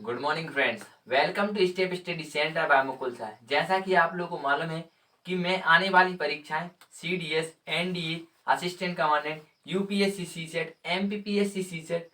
Good morning friends, welcome to step study centre by Mukul sir. जैसा कि आप लोगों को मालूम है कि मैं आने वाली परीक्षाएं CDS, NDA, assistant commandant, UPSC CSAT, MPPSC CSAT,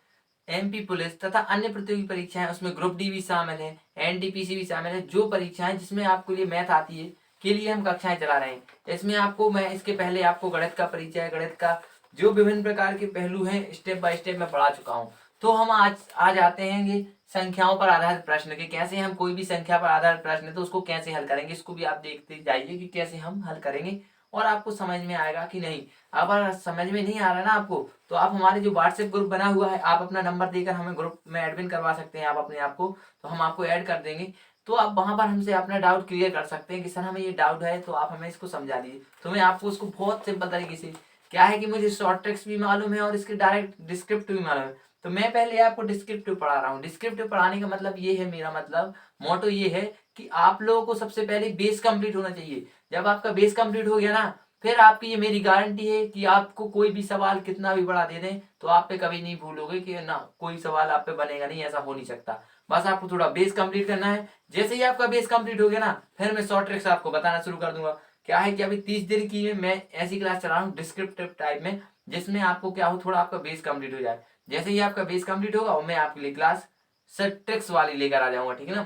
MP police तथा अन्य प्रतियोगी परीक्षाएं, उसमें ग्रुप डी भी शामिल है, एनटीपीसी भी शामिल है। जो परीक्षाएं जिसमें आपको ये मैथ आती है के लिए हम कक्षाएं चला रहे हैं। इसमें आपको मैं इसके पहले आपको गणित का परिचय, गणित का जो विभिन्न प्रकार के पहलू हैं स्टेप बाय स्टेप में पढ़ा चुका हूँ। तो हम आज आते हैं ये संख्याओं पर आधारित प्रश्न के कैसे हम कोई भी संख्या पर आधारित प्रश्न है तो उसको कैसे हल करेंगे, इसको भी आप देखते जाइए कि कैसे हम हल करेंगे और आपको समझ में आएगा कि नहीं। अगर समझ में नहीं आ रहा ना आपको तो आप हमारे जो व्हाट्सएप ग्रुप बना हुआ है, आप अपना नंबर देकर हमें ग्रुप में एडमिन करवा सकते हैं आप अपने आप को, तो हम आपको ऐड कर देंगे। तो आप वहां पर हमसे अपना डाउट क्लियर कर सकते हैं कि सर हमें ये डाउट है तो आप हमें इसको समझा दीजिए। तो मैं आपको उसको बहुत सिंपल तरीके से, क्या है कि मुझे शॉर्ट ट्रिक्स भी मालूम है और इसके डायरेक्ट डिस्क्रिप्टिव भी मालूम है। तो मैं पहले आपको डिस्क्रिप्टिव पढ़ा रहा हूँ। डिस्क्रिप्टिव पढ़ाने का मतलब ये है, मेरा मतलब मोटो ये है कि आप लोगों को सबसे पहले बेस कंप्लीट होना चाहिए। जब आपका बेस कंप्लीट हो गया ना, फिर आपकी ये मेरी गारंटी है कि आपको कोई भी सवाल कितना भी बड़ा दे दें तो आप पे कभी नहीं भूलोगे कि ना कोई सवाल आप पे बनेगा नहीं, ऐसा हो नहीं सकता। बस आपको थोड़ा बेस कंप्लीट करना है। जैसे ही आपका बेस कंप्लीट हो गया ना, फिर मैं शॉर्ट ट्रिक्स आपको बताना शुरू कर दूंगा। क्या है कि अभी 30 दिन की मैं ऐसी क्लास चला रहा हूँ डिस्क्रिप्टिव टाइप में, जिसमें आपको क्या हो, थोड़ा आपका बेस कंप्लीट हो जाए। जैसे ही आपका बेस कंप्लीट होगा और मैं आपके लिए क्लास ट्रिक्स वाली लेकर आ जाऊंगा, ठीक है ना।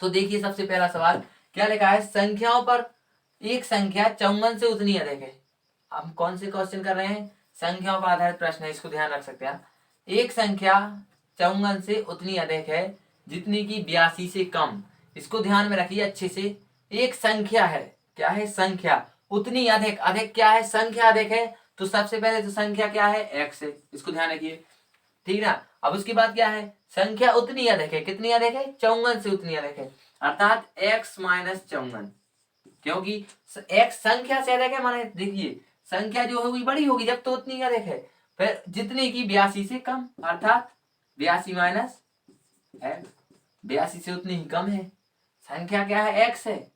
तो देखिए सबसे पहला सवाल क्या लिखा है, संख्याओं पर एक संख्या 54 से उतनी अधिक है। हम कौन से क्वेश्चन कर रहे हैं, संख्याओं पर आधारित प्रश्न है, इसको ध्यान रख सकते हैं। एक संख्या 54 से उतनी अधिक है जितनी की 82 से कम। इसको ध्यान में रखिए अच्छे से। एक संख्या है, क्या है, संख्या उतनी अधिक, अधिक क्या है, संख्या अधिक है। तो सबसे पहले तो संख्या क्या है, एक्स है, इसको ध्यान रखिए, ठीक है ना। अब उसके बाद क्या है, संख्या उतनी अधिक है, कितनी अधिक है, 54 से उतनी अधिक है, अर्थात x माइनस 54। क्योंकि x संख्या से अधिक है, माने देखिए संख्या जो होगी बड़ी होगी जब तो उतनी अधिक है, फिर जितनी की 82 से कम, अर्थात 82 माइनस एक्स, 82 से उतनी ही कम है। संख्या क्या है, x है,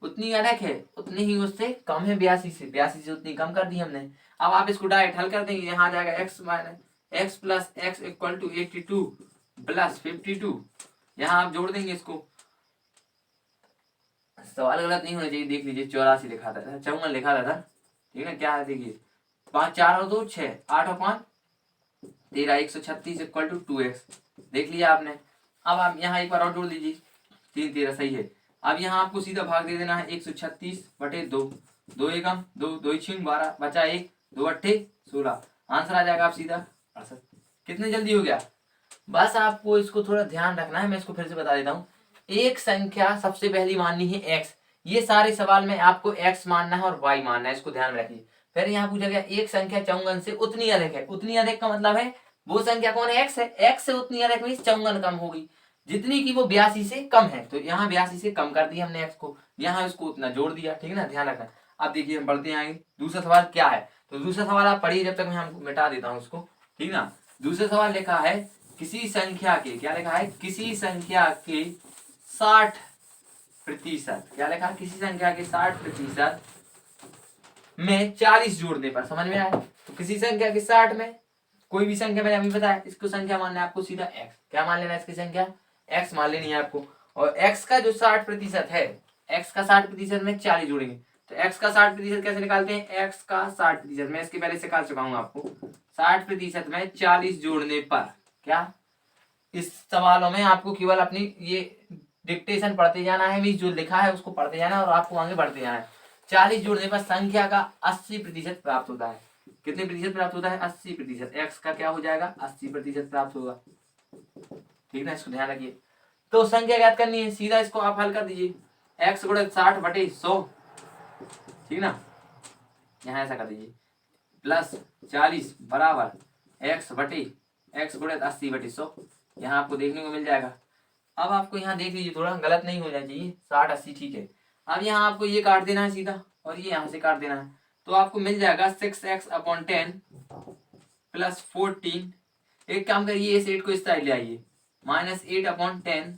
उतनी अधिक है, उतनी ही उससे कम है 82 से, 82 से उतनी कम कर दी हमने। अब आप इसको डायरेक्ट हल कर देंगे, यहाँ आ जाएगा x minus x plus x equal to 82 plus 52। यहाँ आप जोड़ देंगे इसको, सवाल गलत नहीं होना चाहिए, देख लीजिए 84 लिखा था, 54 लिखा था, ठीक है। क्या है देखिए, 5 4 और 2 6, 8 और 5 13, 136 इक्वल टू 2x, देख लिया आपने। अब आप यहाँ एक बार और जोड़ लीजिए, 3 13 सही है। अब यहाँ आपको सीधा भाग दे देना है, 136/2, 2 एकम 2, 2 छीन 12, बचा 1, 2 अट्ठे 16, आंसर आ जाएगा आप सीधा 68। कितने जल्दी हो गया। बस आपको इसको थोड़ा ध्यान रखना है, मैं इसको फिर से बता देता हूँ। एक संख्या सबसे पहली माननी है एक्स, ये सारे सवाल में आपको एक्स मानना है और वाई मानना है, इसको ध्यान में रखिए। फिर यहाँ पूछा गया एक संख्या 54 से उतनी अधिक है, उतनी अधिक का मतलब है वो संख्या कौन है, एक्स है, एक्स से उतनी अधिक मीन्स 54 कम होगी, जितनी की वो 82 से कम है। तो यहाँ 82 से कम कर दिया हमने एक्स को, यहाँ इसको उतना जोड़ दिया, ठीक है ना, ध्यान रखना। अब देखिए हम बढ़ते आएंगे, दूसरा सवाल क्या है। तो दूसरा सवाल आप पढ़िए, जब तक मैं हम मिटा देता हूँ उसको, ठीक ना। दूसरा सवाल लिखा है, किसी संख्या के, क्या लिखा है, किसी संख्या के 60%, क्या लिखा है, किसी संख्या के 60% में 40 जोड़ने पर, समझ में आया। तो किसी संख्या के 60 में, कोई भी संख्या मैंने अभी बताया, इसको संख्या मानना है आपको सीधा x, क्या मान लेना है, इसकी संख्या x मान लेनी है आपको। और x का जो 60% है, x का 60% में 40 जोड़ेंगे, तो x का 60% कैसे निकालते हैं, x का 60% मैं इसके पहले सिखा चुका हूं आपको, 60% में 40 जोड़ने पर क्या। इस सवालों में आपको केवल अपनी ये डिक्टेशन पढ़ते जाना है, भी जो लिखा है उसको पढ़ते जाना है और आपको आगे बढ़ते जाना है। 40 जोड़ने पर संख्या का 80% प्राप्त होता है। कितने प्रतिशत प्राप्त होता है, 80%। एक्स का क्या हो जाएगा, 80% प्राप्त होगा, ठीक ना, इसको ध्यान रखिए। तो संख्या ज्ञात करनी है, सीधा इसको आप हल कर दीजिए, एक्स गुणित 60/100, ठीक ना, यहाँ ऐसा कर दीजिए, प्लस 40 बराबर एक्स गुणित 80/100, यहाँ आपको देखने को मिल जाएगा। अब आपको यहाँ देख लीजिए, थोड़ा गलत नहीं हो जाना चाहिए, 60 80 ठीक है। अब यहाँ आपको ये काट देना है सीधा और ये यहाँ से काट देना है, तो आपको मिल जाएगा 6x/10 प्लस 14। एक काम करिए, इस 8 को इस साइड ले आइए, -8/10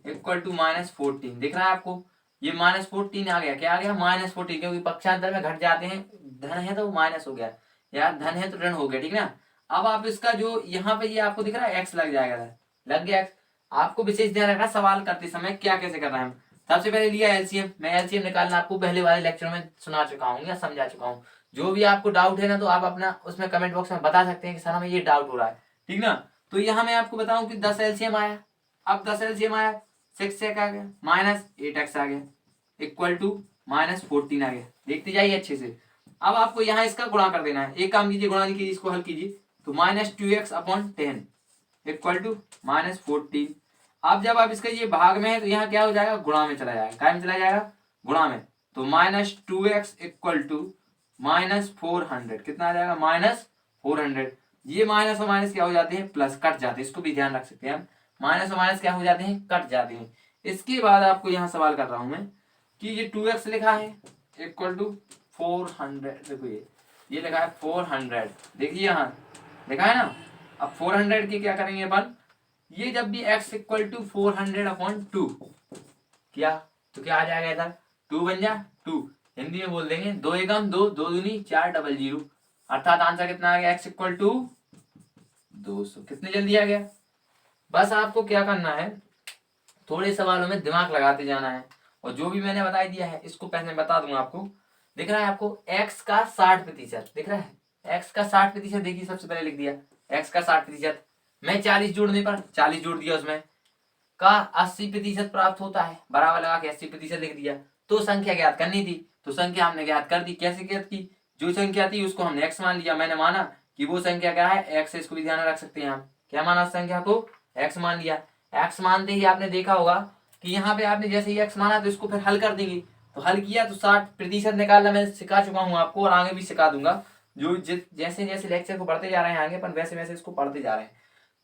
इक्वल टू -14, दिख रहा है आपको, ये -14 आ गया, क्या आ गया, -14, क्योंकि पक्षांतर में घट जाते हैं, धन है तो माइनस हो गया, या धन है तो ऋण हो गया, ठीक ना। अब आप इसका जो यहाँ पे ये आपको दिख रहा है x लग जाएगा, लग गया x। आपको विशेष ध्यान रखना सवाल करते समय क्या कैसे कर रहे हैं हम। सबसे पहले लिया एलसीएम, मैं एलसीएम निकालना आपको पहले वाले लेक्चर में सुना चुका हूँ या समझा चुका हूँ। जो भी आपको डाउट है ना तो आप अपना उसमें कमेंट बॉक्स में बता सकते हैं कि सर हमें ये डाउट हो रहा है, ठीक ना। तो यहाँ मैं आपको बताऊं कि 10 एलसीएम आया। अब 10 एलसीएम आया, 6 से आ गया माइनस 8x आ गया इक्वल टू -14 आ गया। देखते जाइए अच्छे से। अब आपको यहाँ इसका गुणा कर देना है। एक काम कीजिए, गुणा कीजिए, इसको हल कीजिए। तो -2x/10 इक्वल टू -14। अब जब आप इसका ये भाग में है तो यहाँ क्या हो जाएगा, गुणा में चला जाएगा। क्या में चला जाएगा, गुणा में। तो -2x इक्वल टू -400 कितना आ जाएगा, -400। ये माइनस और माइनस क्या हो जाते हैं, प्लस, कट जाते हैं। इसको भी ध्यान रख सकते हैं हम, माइनस और माइनस क्या हो जाते हैं, कट जाते हैं। इसके बाद आपको यहाँ सवाल कर रहा हूं मैं कि ये 2x लिखा है इक्वल टू 400। देखो ये लिखा है 400, देखिए यहाँ लिखा है ना। अब 400 की क्या करेंगे अपन, ये जब भी x इक्वल टू 400/2 किया तो क्या आ जाएगा इधर, 2 बन जा 2। हिंदी में बोल देंगे 2 एकम 2, 2 दूनी 400, अर्थात आंसर कितना आ गया, x इक्वल टू 200। कितने जल्दी आ गया। बस आपको क्या करना है, थोड़े सवालों में दिमाग लगाते जाना है। और जो भी मैंने बता दिया है इसको पहले बता दूंगा आपको। दिख रहा है आपको x का 60% दिख रहा है, x का 60%। देखिए सबसे पहले लिख दिया x का 60%। मैं 40 जोड़ने पर 40 जोड़ दिया, उसमें का 80% प्राप्त होता है, बराबर लगा के 80% लिख दिया। तो संख्या ज्ञात करनी थी, तो संख्या हमने ज्ञात कर दी। कैसे ज्ञात की, जो संख्या थी उसको हमने x मान लिया। मैंने माना कि वो संख्या क्या है, x है। इसको भी ध्यान रख सकते हैं हम, क्या माना, संख्या को x मान लिया। x मानते ही आपने देखा होगा कि यहाँ पे आपने जैसे ही x माना तो इसको फिर हल कर देंगे। तो हल किया तो 60% निकालना मैं सिखा चुका हूँ आपको और आगे भी सिखा दूंगा। जो जैसे जैसे लेक्चर को पढ़ते जा रहे हैं आगे पर वैसे वैसे इसको पढ़ते जा रहे हैं।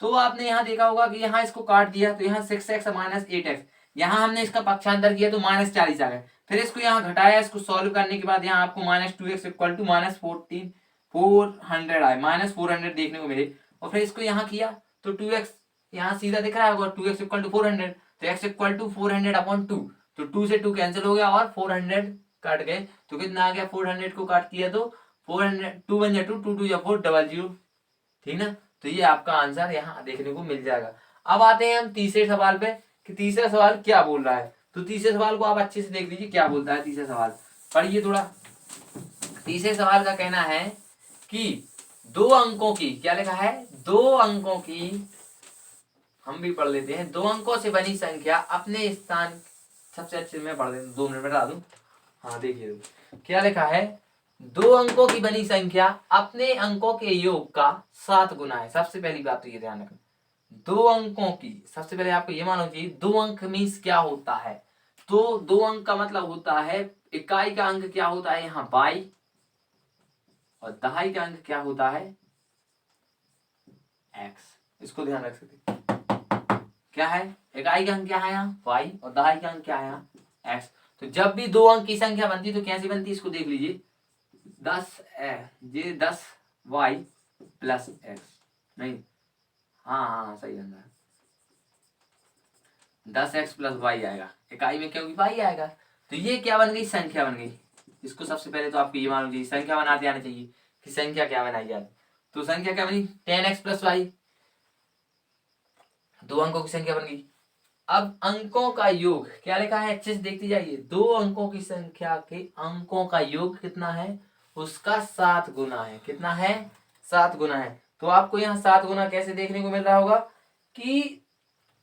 तो आपने यहाँ देखा होगा कि यहाँ इसको काट दिया तो यहाँ 6x -8x, यहाँ हमने इसका पक्षांतर किया तो -40 आ गए। फिर इसको यहाँ घटाया, इसको सॉल्व करने के बाद यहाँ आपको -2x इक्वल टू -400 आए, -400 देखने को मिले। और फिर इसको यहाँ किया तो 2x यहाँ सीधा दिख रहा होगा, 2x इक्वल टू 400, तो x इक्वल टू 400/2। तो 2 से 2 कैंसिल हो गया और 400 कट गए। तो कितना आ गया, 400 को काट किया तो 400, 2 बन जा 2, 2 2 4 00, ठीक ना। तो ये आपका आंसर यहाँ देखने को मिल जाएगा। अब आते हैं हम तीसरे सवाल पे कि तीसरा सवाल क्या बोल रहा है। तो तीसरे सवाल को आप अच्छे से देख लीजिए क्या बोलता है तीसरा सवाल, पढ़िए थोड़ा। तीसरे सवाल का कहना है कि 2 अंकों की, क्या लिखा है, 2 अंकों की, हम भी पढ़ लेते हैं, 2 अंकों से बनी संख्या अपने स्थान, सबसे अच्छे में पढ़ लेते, 2 मिनट बता दूं। हाँ देखिए क्या लिखा है, 2 अंकों की बनी संख्या अपने अंकों के योग का 7 गुना है। सबसे पहली बात तो ये ध्यान रखना, 2 अंकों की, सबसे पहले आपको ये मालूम चाहिए 2 अंक मीन्स क्या होता है। तो 2 अंक का मतलब होता है, इकाई का अंक क्या होता है यहाँ y, और दहाई का अंक क्या होता है x। इसको ध्यान रख सकते, क्या है, इकाई का अंक क्या है यहाँ y और दहाई का अंक क्या है यहाँ x। तो जब भी 2 अंक की संख्या बनती तो कैसे बनती, इसको देख लीजिए, 10y प्लस x, नहीं, हाँ सही बन रहा है, 10x प्लस y आएगा इकाई में, क्योंकि y आएगा। तो ये क्या बन गई, संख्या बन गई। इसको सबसे पहले तो आपको ये मालूम चाहिए, संख्या बनाते आना चाहिए कि संख्या क्या बनाई जाती। तो संख्या क्या बनी, 10x प्लस y, 2 अंकों की संख्या बन गई। अब अंकों का योग क्या लिखा है, अच्छे से देखते जाइए, 2 अंकों की संख्या के अंकों का योग कितना है, उसका 7 गुना है। कितना है, 7 गुना है। तो आपको यहाँ 7 गुना कैसे देखने को मिल रहा होगा कि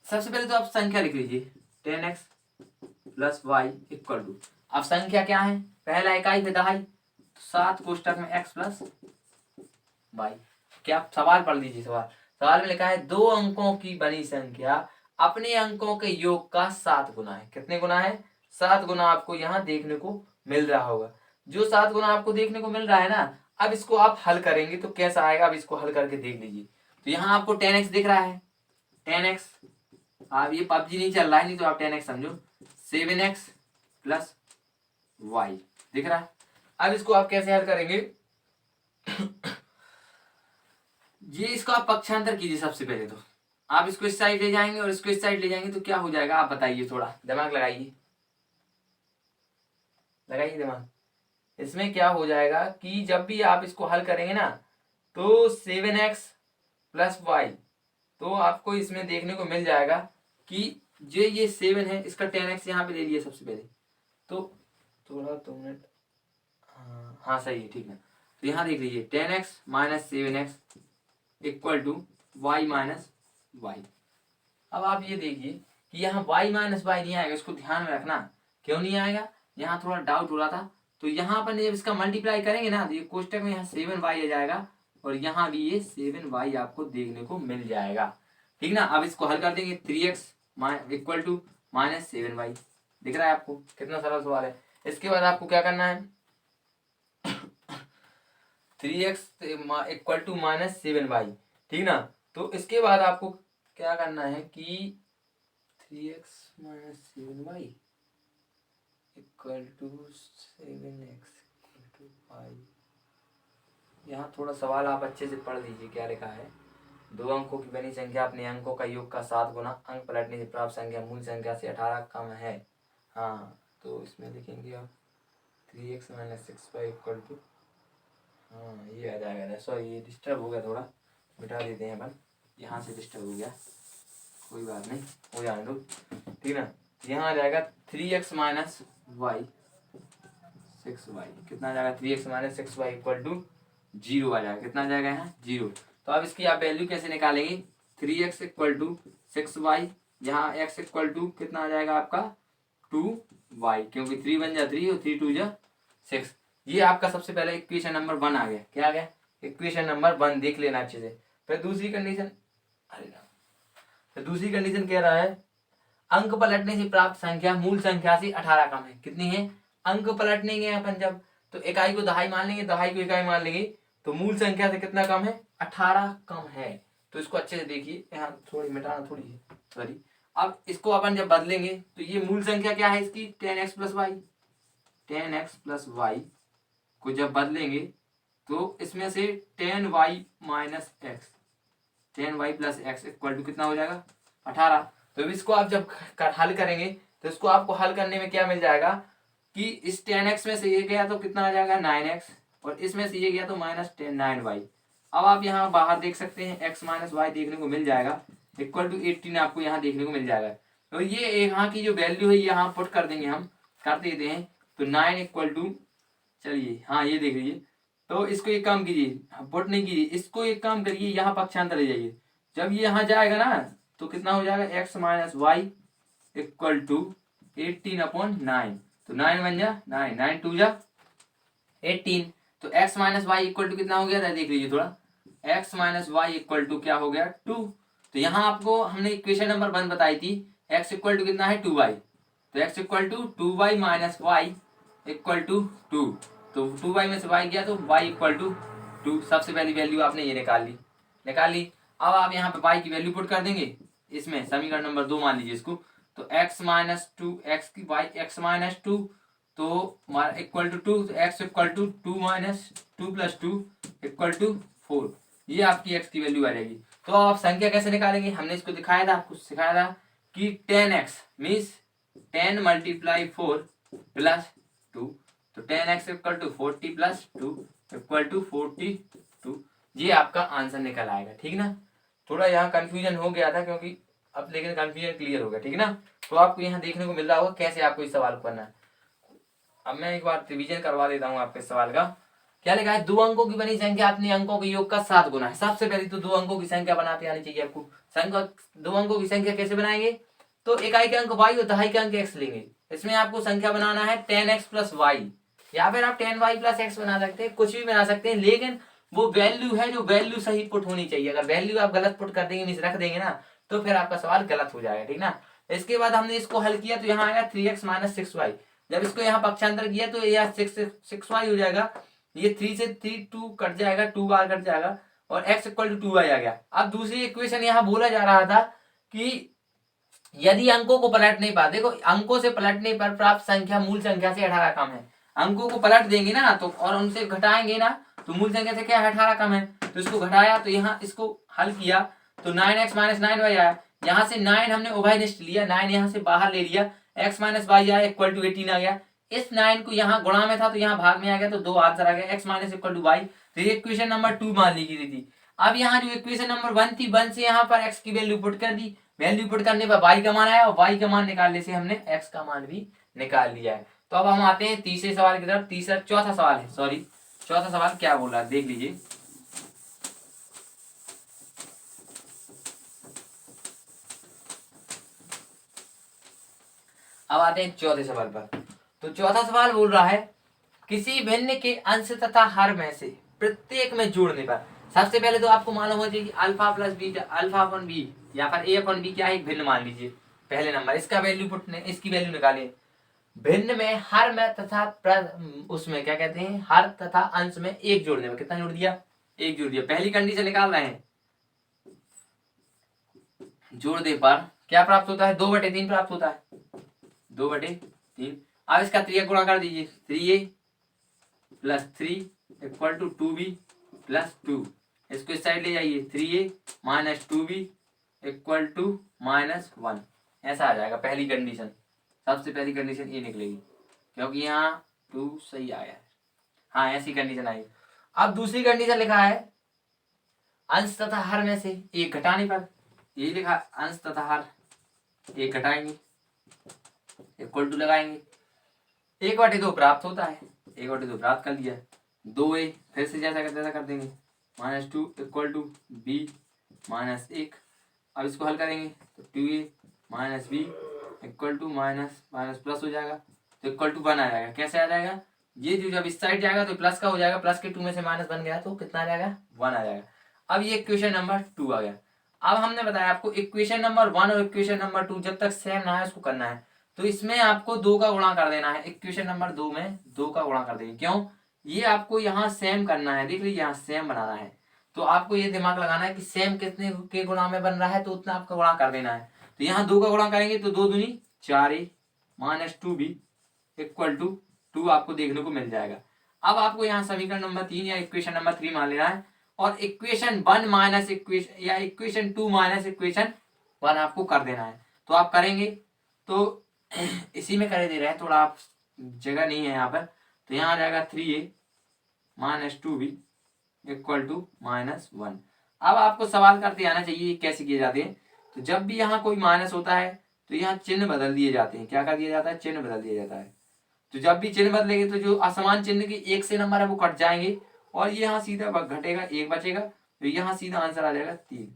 सबसे पहले तो आप संख्या लिख लीजिए, 10x plus y equal to, अब संख्या क्या है, पहला इकाई फिर दहाई, तो 7 कोष्टक में x प्लस y। क्या सवाल पढ़ लीजिए, सवाल में लिखा है 2 अंकों की बनी संख्या अपने अंकों के योग का 7 गुना है। कितने गुना है, 7 गुना आपको यहाँ देखने को मिल रहा होगा। जो 7 गुना आपको देखने को मिल रहा है ना, अब इसको आप हल करेंगे तो कैसा आएगा, अब इसको हल करके देख लीजिए। तो यहाँ आपको 10x दिख रहा है, 10x, आप ये पबजी नहीं चल रहा है, नहीं तो आप 10x समझो, 7x प्लस y दिख रहा है। अब इसको आप कैसे हल करेंगे ये इसको आप पक्षांतर कीजिए। सबसे पहले तो आप इसको इस साइड ले जाएंगे और इसको इस साइड ले जाएंगे तो क्या हो जाएगा, आप बताइए, थोड़ा दिमाग लगाइए, लगाइए दिमाग। इसमें क्या हो जाएगा कि जब भी आप इसको हल करेंगे ना तो 7x प्लस y, तो आपको इसमें देखने को मिल जाएगा कि जो ये 7 है इसका 10x यहाँ पे ले लिया सबसे पहले, तो थोड़ा 2 मिनट, हाँ सही है, ठीक है। तो यहाँ देख लीजिए 10x minus 7x equal to y minus y. अब आप ये देखिए कि यहाँ y माइनस वाई नहीं आएगा, इसको ध्यान में रखना। क्यों नहीं आएगा, यहाँ थोड़ा डाउट हो रहा था। तो यहाँ पर जब इसका मल्टीप्लाई करेंगे ना तो ये कोष्टक में यहाँ 7y आ जाएगा और यहाँ भी ये 7y आपको देखने को मिल जाएगा, ठीक ना। अब इसको हल कर देंगे 3x equal to minus 7y। दिख रहा है आपको, कितना सरल सवाल है। इसके बाद आपको क्या करना है 3x equal to minus 7y, ठीक ना। तो इसके बाद आपको क्या करना है कि 3x minus 7y equal to 7x equal to y। यहाँ थोड़ा सवाल आप अच्छे से पढ़ लीजिए क्या लिखा है। 2 अंकों की बनी संख्या अपने अंकों का योग का 7 गुना अंक पलटने से प्राप्त संख्या मूल संख्या से 18 कम है। हाँ तो इसमें लिखेंगे आप 3x minus 6y equal to, हाँ ये आ जाएगा। सॉरी ये डिस्टर्ब हो गया थोड़ा, मिटा देते हैं अपन, यहाँ से डिस्टर्ब हो गया, कोई बात नहीं, हो जाने दो, ठीक ना। यहाँ आ जाएगा 3x माइनस वाई 6y, कितना आ जाएगा 3x minus 6y equal to 0 आ जाएगा। कितना आ जाएगा यहाँ 0। तो अब इसकी आप वैल्यू कैसे निकालेंगे 3x इक्वल टू 6y, यहाँ x इक्वल टू कितना आ जाएगा आपका 2y, क्योंकि 3 1 जा 3 और 3 2 जा 6। ये आपका सबसे पहले इक्वेशन नंबर 1 आ गया। क्या आ गया इक्वेशन नंबर 1, देख लेना अच्छे से। फिर दूसरी कंडीशन, अरे ना, फिर दूसरी कंडीशन कह रहा है अंक पलटने से प्राप्त संख्या मूल संख्या से 18 कम है। कितनी है, अंक पलटनेंगे अपन जब, तो इकाई को दहाई मान लेंगे, दहाई को इकाई मान लेंगे, तो मूल संख्या से कितना कम है 18 कम है। तो इसको अच्छे से देखिए, यहाँ थोड़ी मिटाना थोड़ी है, सॉरी। अब इसको अपन जब बदलेंगे तो ये मूल संख्या क्या है इसकी 10x plus Y, 10x plus Y को जब बदलेंगे तो इसमें से 10y minus x, 10y plus x equal to कितना हो जाएगा 18। तो इसको आप जब हल करेंगे तो इसको आपको हल करने में क्या मिल जाएगा कि इस 10x में से ये गया तो कितना आ जाएगा 9x, और इसमें से ये गया तो माइनस 9y। अब आप यहाँ बाहर देख सकते हैं x माइनस वाई देखने को मिल जाएगा इक्वल टू 18 आपको यहाँ देखने को मिल जाएगा। तो ये यहाँ की जो वैल्यू है यहाँ पुट कर देंगे, हम कर देते हैं। तो 9 इक्वल टू, चलिए हाँ ये देख लीजिए, तो इसको एक काम कीजिए, पुट नहीं कीजिए, इसको एक काम करिए यहाँ पक्षांतर ले जाइए। जब ये यहाँ जाएगा ना तो कितना हो जाएगा x minus y equal to 18/9। तो 9 1 जा 9, 9 2 जा 18। तो x minus y equal to कितना हो गया था देख लीजिए थोड़ा, x minus y equal to क्या हो गया 2। तो यहाँ आपको हमने इक्वेशन नंबर 1 बताई थी, x इक्वल टू कितना है 2y, तो x equal to 2y minus y equal to 2। तो 2y में से y गया तो y इक्वल टू 2। सबसे पहली वैल्यू आपने ये निकाल ली। अब आप यहाँ पे y की वैल्यू पुट कर देंगे इसमें, समीकरण नंबर 2 मान लीजिए इसको। तो x माइनस 2 x की y x माइनस 2 तो इक्वल टू 2, तो x equal to 2 minus 2 plus 2 equal to 4। ये आपकी x की वैल्यू आ जाएगी। तो आप संख्या कैसे निकालेंगे, हमने इसको दिखाया था, आपको सिखाया था कि 10x मीन्स 10 मल्टीप्लाई 4 प्लस 2, तो 10x equal to 40 plus 2 equal to 42। ये आपका आंसर निकल आएगा, ठीक ना। थोड़ा यहाँ कंफ्यूजन हो गया था क्योंकि अब लेकिन कंफ्यूजन क्लियर हो गया, ठीक ना। तो आपको यहाँ देखने को मिल रहा होगा कैसे आपको इस सवाल को करना है। अब मैं एक बार रिवीजन करवा देता हूँ आपके सवाल का। क्या लिखा है, 2 अंकों की बनी संख्या अपने अंकों के योग का 7 गुना है। सबसे पहले तो 2 अंकों की संख्या बनाते आनी चाहिए आपको। संख्या 2 अंकों की संख्या कैसे बनाएंगे, तो इकाई के अंक y और दहाई के अंक x लेंगे। इसमें आपको संख्या बनाना है 10x प्लस वाई, या फिर आप 10y प्लस एक्स बना सकते हैं, कुछ भी बना सकते हैं, लेकिन वो वैल्यू है जो वैल्यू सही पुट होनी चाहिए। अगर वैल्यू आप गलत पुट कर देंगे, मीन्स रख देंगे ना, तो फिर आपका सवाल गलत हो जाएगा, ठीक ना। इसके बाद हमने इसको हल किया तो यहाँ आएगा 3x माइनस 6y। जब इसको यहाँ पक्षांतर किया तो यह 6y हो जाएगा, ये 3 से 3 2 कट जाएगा, 2 बार कट जाएगा, और x इक्वल टू 2y आ गया। अब दूसरी इक्वेशन यहाँ बोला जा रहा था कि यदि अंकों को पलट नहीं पाते, देखो अंकों से पलटने पर प्राप्त संख्या मूल संख्या से 18 कम है। अंकों को पलट देंगे ना तो, और उनसे घटाएंगे ना, तो मूल संख्या से क्या है 18 कम है। तो इसको घटाया, तो यहाँ इसको हल किया तो 9x माइनस 9y आया। यहाँ से 9 हमने उभयनिष्ठ लिया, 9 यहाँ से बाहर ले लिया, x माइनस वाई आया इक्वल टू 18 आ गया। इस 9 को यहाँ गुणा में था तो यहाँ भाग में आ गया, तो 2 आंसर आ गया, x minus equal to y. तो ये इक्वेशन नंबर 2 मान ली गई थी। अब यहाँ जो इक्वेशन नंबर 1 थी, 1 से यहाँ पर x की वैल्यू पुट कर दी, वैल्यू पुट करने पर y का मान आया और y का मान निकालने से हमने x का मान भी निकाल लिया है। तो अब हम आते हैं तीसरे सवाल की तरफ। चौथा सवाल है, सॉरी चौथा सवाल क्या बोल रहा है देख लीजिए। अब आते हैं चौथे सवाल पर। तो चौथा सवाल बोल रहा है किसी भिन्न के अंश तथा हर में से प्रत्येक में जोड़ने पर। सबसे पहले तो आपको मालूम हो चाहिए अल्फा प्लस बीटा, अल्फा अपन बी या फिर ए अपन बी क्या है, एक भिन्न मान लीजिए पहले नंबर, इसका वैल्यू इसकी वैल्यू निकालिए। भिन्न में हर में तथा उसमें क्या कहते हैं, हर तथा अंश में एक जोड़ने में कितना जोड़ दिया, एक जोड़ दिया। पहली कंडीशन निकाल रहे हैं, जोड़ दे पर क्या प्राप्त होता है, 2/3 प्राप्त होता है, 2/3। अब इसका 3 गुणा कर दीजिए, 3a plus 3 equal to 2b plus 2। इसको इस साइड ले जाइए, 3a minus 2b equal to -1। ऐसा आ जाएगा पहली कंडीशन, सबसे पहली कंडीशन ये निकलेगी क्योंकि यहाँ 2 सही आया है। हाँ ऐसी कंडीशन आई। अब दूसरी कंडीशन लिखा है अंश तथा हर में से एक घटाने पर, ये लिखा अंश तथा हर एक घटाएंगे, इक्वल टू लगाएंगे, 1/2 प्राप्त होता है, 1/2 प्राप्त कर लिया। 2a फिर से जैसा करते कर देंगे, -2 इक्वल टू b -1। अब इसको हल करेंगे तो 2a minus b equal to minus plus हो जाएगा तो इक्वल टू 1 आ जाएगा। कैसे आ जाएगा, ये जो जब इस साइड जाएगा तो प्लस का हो जाएगा, प्लस के 2 में से माइनस बन गया तो कितना आ जाएगा, 1 आ जाएगा। अब ये इक्वेशन नंबर 2 आ गया। अब हमने बताया आपको इक्वेशन नंबर 1 और इक्वेशन नंबर 2 जब तक सेम ना है उसको करना है, तो इसमें आपको 2 का गुणा कर देना है। इक्वेशन नंबर 2 में 2 का गुणा कर देंगे, क्यों, ये आपको यहाँ सेम करना है, देख लीजिए यहाँ सेम बनाना है। तो आपको ये दिमाग लगाना है कि सेम कितने के गुणा में बन रहा है तो उतना आपका गुणा कर देना है। तो यहाँ 2 का गुणा करेंगे तो 2 दूनी 4a minus 2b equal to 2 आपको देखने को मिल जाएगा। अब आपको यहाँ समीकरण नंबर 3 या इक्वेशन नंबर 3 मान लेना है और इक्वेशन 1 माइनस इक्वेशन या इक्वेशन 2 माइनस इक्वेशन 1 आपको कर देना है। तो आप करेंगे तो इसी में करे दे रहे हैं, थोड़ा आप जगह नहीं है यहाँ पर, तो यहाँ आ जाएगा 3a minus 2b equal to -1। अब आपको सवाल करते आना चाहिए कैसे किए जाते हैं। तो जब भी यहाँ कोई माइनस होता है तो यहाँ चिन्ह बदल दिए जाते हैं, क्या कर दिया जाता है, चिन्ह बदल दिया जाता है। तो जब भी चिन्ह बदलेंगे तो जो असमान चिन्ह के एक से नंबर है वो कट जाएंगे और ये यहाँ सीधा घटेगा, 1 बचेगा, तो यहाँ सीधा आंसर आ जाएगा 3।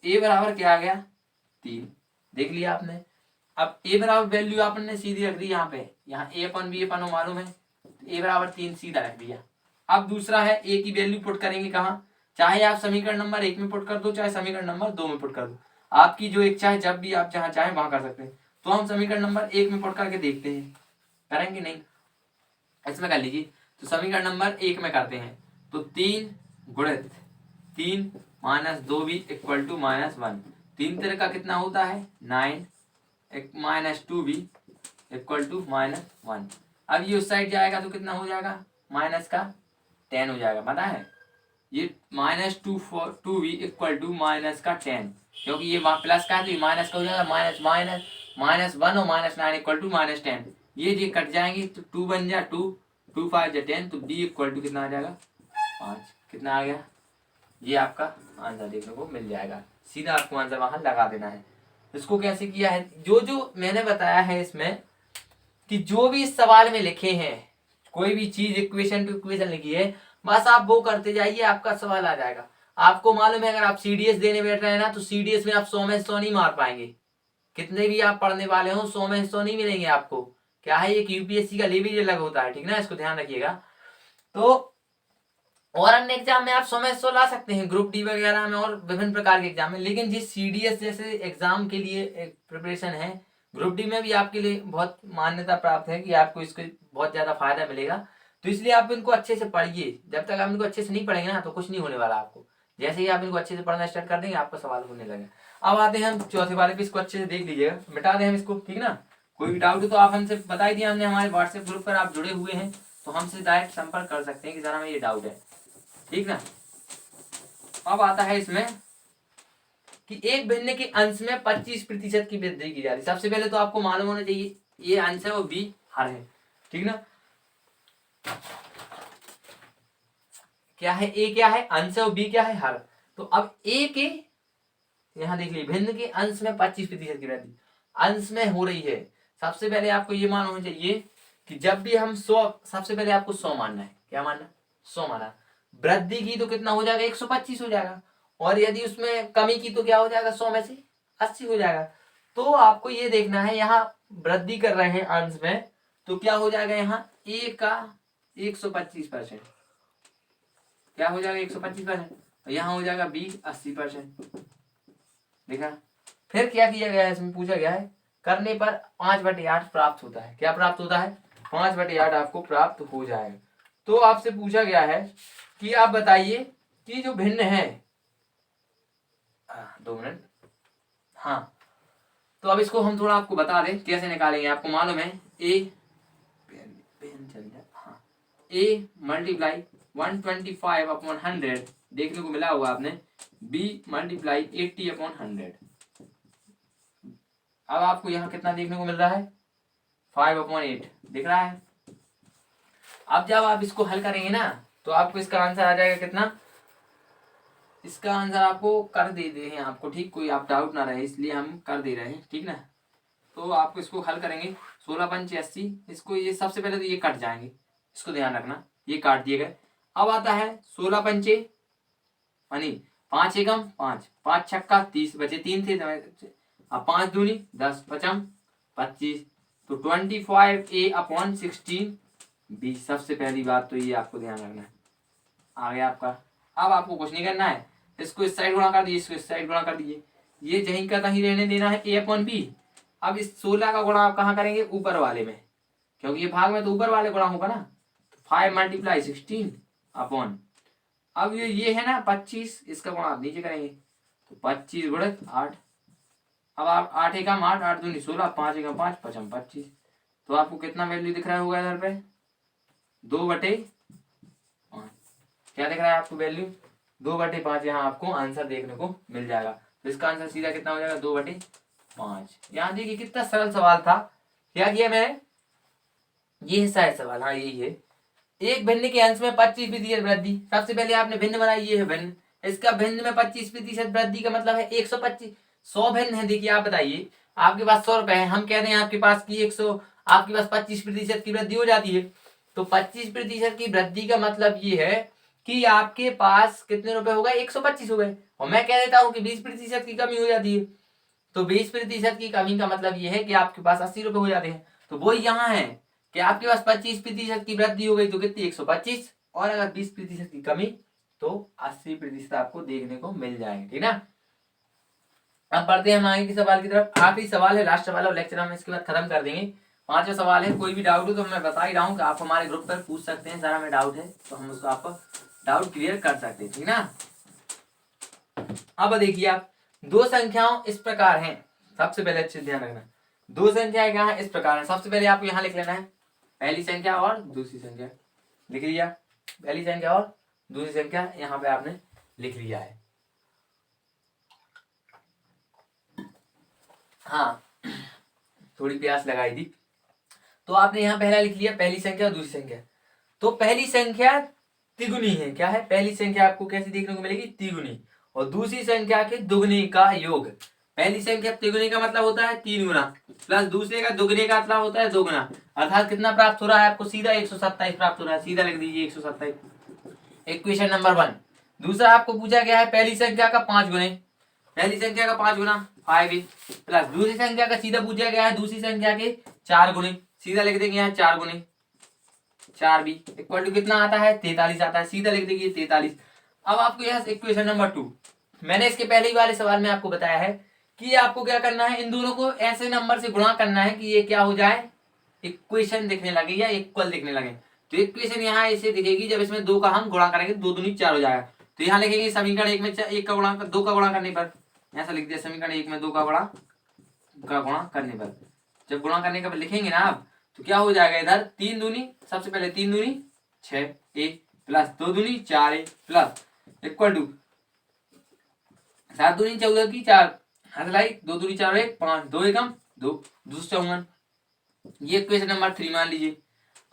ए बराबर क्या आ गया, 3, देख लिया आपने। अब ए बराबर वैल्यू आपने सीधी रख दी यहाँ पे, यहाँ ए अपन बी अपन मालूम है, ए बराबर 3 सीधा रख दिया। अब दूसरा है ए की वैल्यू पुट करेंगे कहाँ, चाहे आप समीकरण नंबर 1 में पुट कर दो, चाहे समीकरण नंबर 2 में पुट कर दो, आपकी जो इच्छा है, जब भी आप जहाँ चाहें वहां कर सकते हैं। तो हम समीकरण नंबर 1 में पुट करके देखते हैं, करेंगे नहीं, इसमें कर लीजिए। तो समीकरण नंबर 1 में करते हैं तो 3 गुणित 3 माइनस 2b इक्वल टू -1, 3 3 का कितना होता है 9 माइनस 2b इक्वल टू -1। अब ये उस साइड जाएगा तो कितना हो जाएगा, माइनस का 10 हो जाएगा, पता है ये -2b इक्वल टू माइनस का 10, क्योंकि ये प्लस का है तो ये माइनस का हो जाएगा, -1 और -9 इक्वल टू -10। ये कट जाएंगे तो 2 बन जाए 2, 2 5 जा 10, तो b इक्वल टू कितना आ जाएगा 5। कितना आ गया, ये आपका आंसर देखने को मिल जाएगा। सीधा आपको आंसर वहां लगा देना है। इसको कैसे किया है, जो जो मैंने बताया है इसमें कि जो भी इस सवाल में लिखे हैं, कोई भी चीज इक्वेशन टू इक्वेशन लिखी है, बस आप वो करते जाइए, आपका सवाल आ जाएगा। आपको मालूम है अगर आप सीडीएस देने बैठ रहे हैं ना तो सीडीएस में आप 100 में 100 नहीं मार पाएंगे, कितने भी आप पढ़ने वाले हो 100 में 100 नहीं मिलेंगे आपको। क्या है, एक यूपीएससी का लेवल अलग होता है, ठीक ना, इसको ध्यान रखिएगा। तो और अन्य एग्जाम में आप 100 में 100 ला सकते हैं, ग्रुप डी वगैरह में और विभिन्न प्रकार के एग्जाम में, लेकिन जिस सीडीएस जैसे एग्जाम के लिए एक प्रिपरेशन है, ग्रुप डी में भी आपके लिए बहुत मान्यता प्राप्त है कि आपको इसको बहुत ज्यादा फायदा मिलेगा। तो इसलिए आप इनको अच्छे से पढ़िए, जब तक आप इनको अच्छे से नहीं पढ़ेंगे ना तो कुछ नहीं होने वाला आपको। जैसे ही आप इनको अच्छे से पढ़ना स्टार्ट कर देंगे आपका सवाल होने लगेगा। अब आते हैं हम चौथे वाले पे, इसको अच्छे से देख लीजिएगा, मिटा दें हम इसको, ठीक ना। कोई भी डाउट हो तो आप हमसे बता ही दिया हमने, हमारे व्हाट्सएप ग्रुप पर आप जुड़े हुए हैं तो हमसे डायरेक्ट संपर्क कर सकते हैं कि जरा हमें ये डाउट है, ठीक ना। अब आता है इसमें कि एक भिन्न के अंश में 25% की वृद्धि की जा रही। सबसे पहले तो आपको मालूम होना चाहिए ये अंश है और बी हर है, ठीक ना। क्या है, ए क्या है, अंश है और बी क्या है, हर। तो अब ए के यहाँ देख लीजिए भिन्न के अंश में 25% की वृद्धि अंश में हो रही है। सबसे पहले आपको ये मालूम होना चाहिए कि जब भी हम 100, सबसे पहले आपको 100 मानना है। क्या मानना? 100 माना। वृद्धि की तो कितना हो जाएगा? 125 हो जाएगा। और यदि उसमें कमी की तो क्या हो जाएगा? 100 में से 80 हो जाएगा। तो आपको ये देखना है, यहाँ वृद्धि कर रहे हैं अंश में, तो क्या हो जाएगा? यहाँ ए का 125%। क्या हो जाएगा? 125%। यहाँ हो जाएगा बी 80%। देखा? फिर क्या किया गया है? इसमें पूछा गया है करने पर 5/8 प्राप्त होता है। क्या प्राप्त होता है? 5/8 आपको प्राप्त हो जाएगा। तो आपसे पूछा गया है कि आप बताइए कि जो भिन्न है, 2 मिनट, हाँ, तो अब इसको हम थोड़ा आपको बता दें कैसे निकालेंगे। आपको मालूम है हाँ, ए मल्टीप्लाई 125/100 देखने को मिला हुआ आपने, बी मल्टीप्लाई 80/100। अब आपको यहाँ कितना देखने को मिल रहा है? 5/8 दिख रहा है। अब जब आप इसको हल करेंगे ना, तो आपको इसका आंसर आ जाएगा कितना? इसका आंसर आपको कर दे हैं आपको, ठीक, कोई आप डाउट ना रहे इसलिए हम कर दे रहे हैं, ठीक ना। तो आपको इसको हल करेंगे 16×5 = 80। इसको ये सबसे पहले तो ये कट जाएंगे, इसको ध्यान रखना, ये काट दिए गए। अब आता है 16×5 यानी 5 एकम 5, 5 छक्का 30, बचे 3 थे। अब 5 दूनी 10, 5 25, तो 25a/16 b। सबसे पहली बात तो ये आपको ध्यान रखना है। आ गया आपका। अब आपको कुछ नहीं करना है, इसको इस साइड गुणा कर दीजिए, इसको इस साइड गुणा कर दीजिए, ये जहीं का तहीं रहने देना है a/b। अब इस 16 का गुणा आप कहाँ करेंगे? ऊपर वाले में, क्योंकि ये भाग में तो ऊपर वाले गुणा होगा ना। तो 5 × 16 अब ये है ना 25, इसका गुणा आप नीचे करेंगे, तो 25 × 8। अब आप 8 एकम 8, 8 दूनी 16, 5 एकम 5, 5 25। तो आपको कितना वैल्यू दिख रहा होगा इधर पे? 2/5। क्या दिख रहा है आपको वैल्यू? 2/5 यहाँ आपको आंसर देखने को मिल जाएगा। तो इसका आंसर सीधा कितना हो जाएगा? 2/5। यहाँ देखिए कितना सरल सवाल था। क्या किया मैंने? ये हिस्सा है सवाल, हाँ यही है। एक भिन्न के अंश में 25% वृद्धि। सबसे पहले आपने भिन्न बनाई, ये है भिन्न। इसका भिन्न में 25% वृद्धि का मतलब है 125। 100 भिन्न है। देखिए आप बताइए, आपके पास 100 रुपए है, हम कह रहे हैं आपके पास की 100, आपके पास 25% की वृद्धि हो जाती है। तो 25% की वृद्धि का मतलब ये है कि आपके पास कितने रुपए हो गए? 125 हो गए। और मैं कह देता हूँ कि 20% की कमी हो जाती है। तो 20% की कमी का मतलब ये है कि आपके पास 80 रुपए हो जाते हैं। तो वो यहाँ है कि आपके पास 25% की वृद्धि हो गई तो कितनी? 125। और अगर 20% की कमी तो 80% आपको देखने को मिल जाएंगे, ठीक ना। अब बढ़ते हैं हम आगे के सवाल की तरफ। आखिरी सवाल है, लास्ट सवाल है, लेक्चर हम इसके बाद खत्म कर देंगे। 5वां सवाल है। कोई भी डाउट हो तो मैं बता ही रहा हूँ कि आप हमारे ग्रुप पर पूछ सकते हैं, सारा में डाउट है तो हम उसको आपको डाउट क्लियर कर सकते हैं, ठीक ना। अब देखिए आप, दो संख्याओं इस प्रकार हैं। सबसे पहले अच्छे ध्यान रखना, दो संख्याएं क्या है? इस प्रकार है। सबसे पहले आपको यहाँ लिख लेना है पहली संख्या और दूसरी संख्या। लिख लिया? पहली संख्या और दूसरी संख्या यहाँ पे आपने लिख लिया है। हाँ, थोड़ी प्यास लगाई थी। तो आपने यहाँ पहला लिख लिया, पहली संख्या और दूसरी संख्या। तो पहली संख्या तिगुनी है। क्या है? पहली संख्या आपको कैसी देखने को मिलेगी? तिगुनी। और दूसरी संख्या के दुगने का योग। पहली संख्या तिगुनी का मतलब होता है 3 गुना, प्लस दूसरे का दुगने का मतलब होता है 2 गुना। अर्थात कितना प्राप्त हो रहा है आपको? सीधा 127 प्राप्त हो रहा है। सीधा लिख दीजिए 127। Equation number 1। दूसरा आपको पूछा गया है पहली संख्या का 5 गुने। पहली संख्या का 5 गुना 5a, प्लस दूसरी संख्या का सीधा पूछा गया है दूसरी संख्या के 4 गुने। सीधा लिख देंगे यहाँ 4 गुने 4b इक्वल टू कितना आता है? 43 आता है। सीधा लिख देंगे 43। अब आपको यहाँ इक्वेशन नंबर 2, मैंने इसके पहले ही वाले सवाल में आपको बताया है कि आपको क्या करना है, इन दोनों को ऐसे नंबर से गुणा करना है कि ये क्या हो जाए? इक्वेशन दिखने लगे या इक्वल दिखने लगे। तो इक्वेशन यहाँ ऐसे दिखेगी जब इसमें 2 का हम गुणा करेंगे, 2 दूनी 4 हो जाएगा। तो यहाँ लिखेंगे समीकरण 1 में 1 का गुणा 2 का गुणा करने पर, ऐसा लिख दिया समीकरण 1 में 2 का गुणा करने पर। जब गुणा करने का लिखेंगे ना आप, तो क्या हो जाएगा? इधर 3 दूनी, सबसे पहले 3 दूनी 6a, प्लस 2 दूनी 4a, प्लस इक्वल टू 7 दूनी 14 की 4, हसलाई 2 दूनी 4 1 5, 2 एकम 2, 254। ये इक्वेशन नंबर 3 मान लीजिए।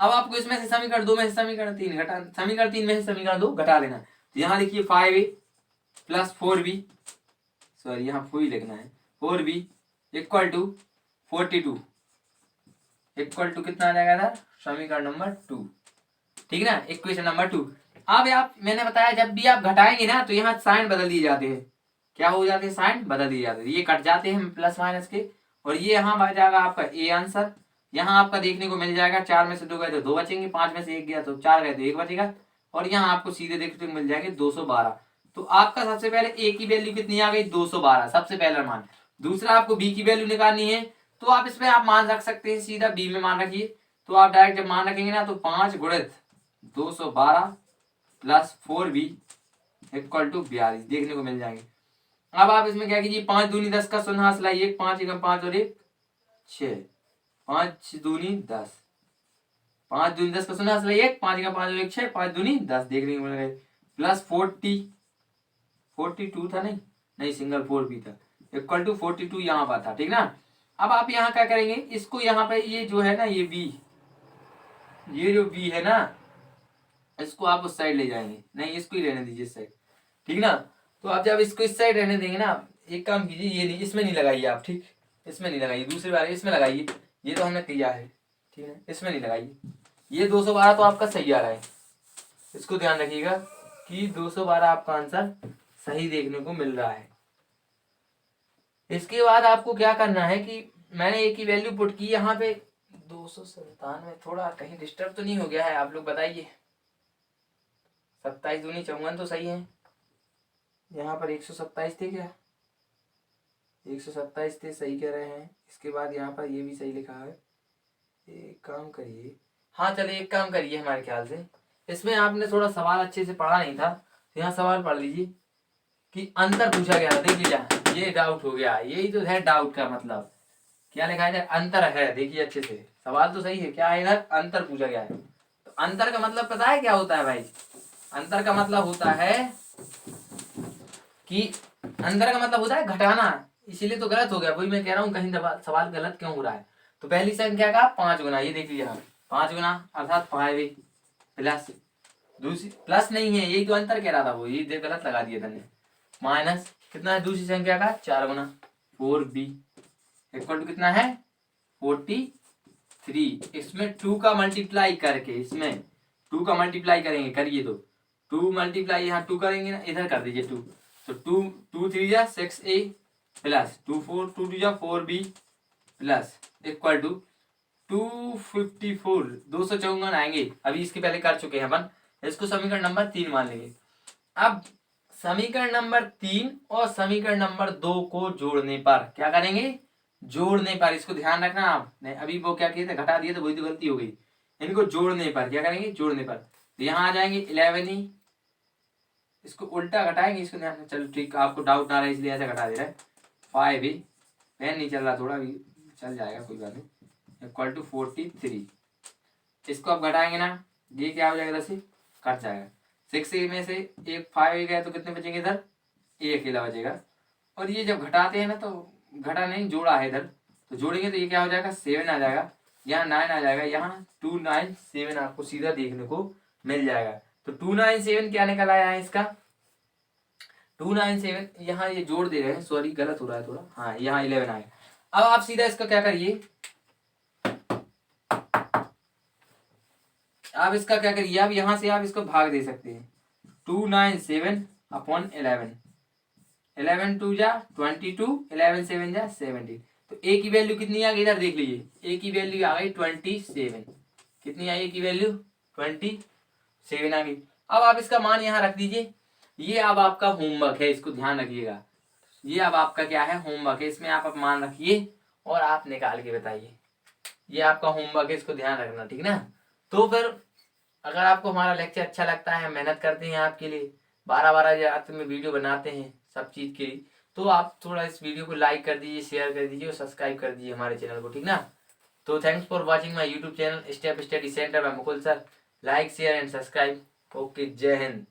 अब आपको इसमें से समीकरण 2 में से समीकरण 3 घटा, समीकरण 3 में से समीकरण 2 घटा देना। तो यहाँ लिखिए 5a प्लस 4b सॉरी यहाँ फोर ही लिखना है, 4b equal to 42 equal to कितना आ जाएगा इधर, समीकरण नंबर 2, ठीक है ना, इक्वेशन नंबर 2। अब आप मैंने बताया जब भी आप घटाएंगे ना तो यहाँ साइन बदल दिए जाते हैं, क्या हो जाते हैं, साइन बदल दिए जाते हैं, ये कट जाते हैं प्लस माइनस के, और ये यहाँ बच जाएगा आपका ए आंसर। यहाँ आपका देखने को मिल जाएगा 4 में से 2 गए तो 2 बचेंगे, 5 में से 1 गया तो 4 गए तो 1 बचेगा, और यहाँ आपको सीधे देखने को मिल जाएंगे 212। तो आपका सबसे पहले ए की वैल्यू कितनी आ गई, 212 सबसे पहला मान। दूसरा आपको बी की वैल्यू निकालनी है, तो आप इसमें आप मान रख सकते हैं, सीधा बी में मान रखिए। तो आप डायरेक्ट जब मान रखेंगे ना तो 5 गुणित 212 प्लस 4b इक्वल टू 42 देखने को मिल जाएंगे। अब आप इसमें क्या कीजिए, 5 दूनी 10 का शून्य हाथ लाइए, 5 एकम 5 और 1 6, 5 दूनी 10, 5 दूनी 10 का शून्य हाथ लाइए, 5 एकम 5 और 1 6, 5 दूनी 10 देखने को मिल गए, प्लस 42 था, नहीं सिंगल 4b था, इक्वल टू 42 यहाँ पर था, ठीक ना। अब आप यहाँ क्या करेंगे, इसको यहाँ पे ये जो है ना ये b, ये जो b है ना इसको आप उस साइड ले जाएंगे, नहीं इसको ही रहने दीजिए इस साइड, ठीक ना। तो आप जब इसको इस साइड रहने देंगे ना, एक काम कीजिए, ये नहीं इसमें नहीं लगाइए आप, ठीक, इसमें नहीं लगाइए, दूसरी बार इसमें लगाइए, ये तो हमने किया है, ठीक है, इसमें नहीं लगाइए। ये 212 तो आपका सही आ रहा है, इसको ध्यान रखिएगा कि 212 आपका आंसर सही देखने को मिल रहा है। इसके बाद आपको क्या करना है कि मैंने ए की वैल्यू पुट की यहाँ पे 297, थोड़ा कहीं डिस्टर्ब तो नहीं हो गया है, आप लोग बताइए। 27 दूनी 54 तो सही है, यहाँ पर 127 थे क्या, 127 थे, सही कह रहे हैं। इसके बाद यहाँ पर ये भी सही लिखा है। एक काम करिए, हाँ चलिए एक काम करिए, हमारे ख्याल से इसमें आपने थोड़ा सवाल अच्छे से पढ़ा नहीं था, तो यहाँ सवाल पढ़ लीजिए कि अंतर पूछा गया था, देख लीजिए, ये डाउट हो गया, यही तो है डाउट का मतलब, क्या लिखा है, अंतर है, देखिए अच्छे से, सवाल तो सही है, क्या है इधर, अंतर पूछा गया है। तो अंतर का मतलब पता है क्या होता है भाई, अंतर का मतलब होता है कि अंतर का मतलब होता है घटाना, इसीलिए तो गलत हो गया, वही मैं कह रहा हूँ कहीं सवाल गलत क्यों हो रहा है। तो पहली संख्या का 5 गुना, ये देख लीजिए 5 गुना अर्थात 5 प्लस, दूसरी प्लस नहीं है, यही तो अंतर कह रहा था वो, ये गलत लगा दिया था, माइनस कितना है दूसरी संख्या का 4 गुना 4b इक्वल टू कितना है 43। इसमें 2 का मल्टीप्लाई करके, इसमें 2 का मल्टीप्लाई करेंगे, करिए तो 2 मल्टीप्लाई यहाँ 2 करेंगे ना, इधर कर दीजिए 2, तो 2 3 जा 6a प्लस 2 4 2 2 जा 4b प्लस इक्वल टू 254 254 आएंगे, अभी इसके पहले कर चुके हैं अपन, इसको समीकरण नंबर 3 मान लेंगे। अब समीकरण नंबर 3 और समीकरण नंबर 2 को जोड़ने पर क्या करेंगे, जोड़ने पर, इसको ध्यान रखना आप, नहीं अभी वो क्या किए थे, घटा दिए तो वही तो गलती हो गई। इनको जोड़ने पर क्या करेंगे, जोड़ने पर तो यहाँ आ जाएंगे 11 ही, इसको उल्टा घटाएंगे, इसको ध्यान, चलो ठीक, आपको डाउट ना रहा इसलिए ऐसा घटा दे रहा है। 5 ही पेन नहीं चल रहा, थोड़ा भी चल जाएगा कोई बात नहीं, इक्वल टू 43। इसको आप घटाएंगे ना, ये क्या हो जाएगा, 10 कट जाएगा, 6 में से एक 5 गया तो कितने बचेंगे, इधर एक अकेला बचेगा। और ये जब घटाते हैं ना तो घटा नहीं जोड़ा है इधर, तो जोड़ेंगे तो ये क्या हो जाएगा 7 आ जाएगा, यहाँ 9 आ जाएगा, यहाँ 297 आपको सीधा देखने को मिल जाएगा। तो 297 क्या निकल आया है इसका, 297, यहाँ ये जोड़ दे रहे हैं, सॉरी गलत हो रहा है थोड़ा, हाँ यहाँ 11 आएगा। अब आप सीधा इसका क्या करिए, आप इसका क्या करिए, आप यहाँ से आप इसको भाग दे सकते हैं, 297 अपॉन 11, 11 2 जा 22, 11 7 जा 17। तो ए की वैल्यू कितनी आ गई, इधर देख लीजिए, ए की वैल्यू आ गई 27, कितनी आई ए की वैल्यू 27 आ गई। अब आप इसका मान यहाँ रख दीजिए, ये अब आपका होमवर्क है, इसको ध्यान रखिएगा, ये अब आपका क्या है, होमवर्क है, इसमें आप मान रखिए और आप निकाल के बताइए, ये आपका होमवर्क है, इसको ध्यान रखना, ठीक ना। तो फिर अगर आपको हमारा लेक्चर अच्छा लगता है, मेहनत करते हैं आपके लिए, 12-12 रात में वीडियो बनाते हैं सब चीज़ के लिए, तो आप थोड़ा इस वीडियो को लाइक कर दीजिए, शेयर कर दीजिए और सब्सक्राइब कर दीजिए हमारे चैनल को, ठीक ना। तो thanks for watching my YouTube channel step study centre by Mukul sir, like share and subscribe, okay, Jai Hind.